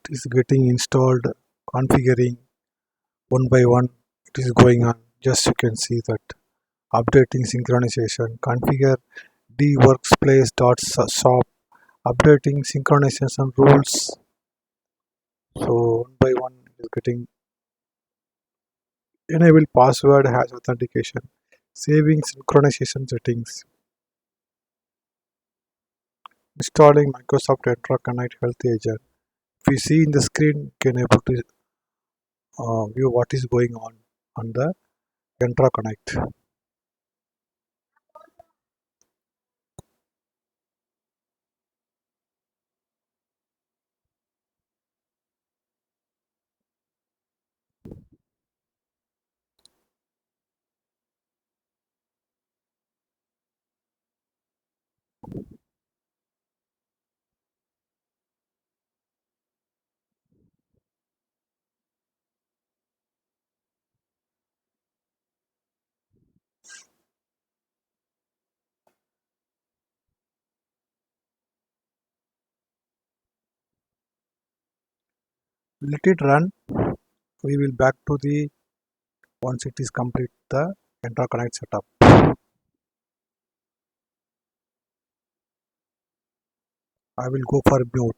is getting installed, configuring one by one. It is going on. Just you can see that updating synchronization, configure dworkspace.shop, updating synchronization rules. So one by one it is getting enable password has authentication, saving synchronization settings, installing Microsoft Entra Connect Health Agent. If you see in the screen, you can able to view what is going on the Entra Connect. Let it run. We will back to the once it is complete the Entra Connect setup. I will go for mute.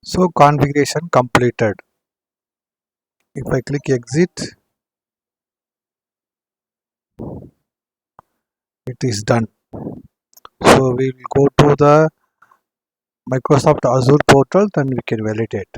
So configuration completed. If I click exit, it is done. So we will go to the Microsoft Azure portal, then we can validate.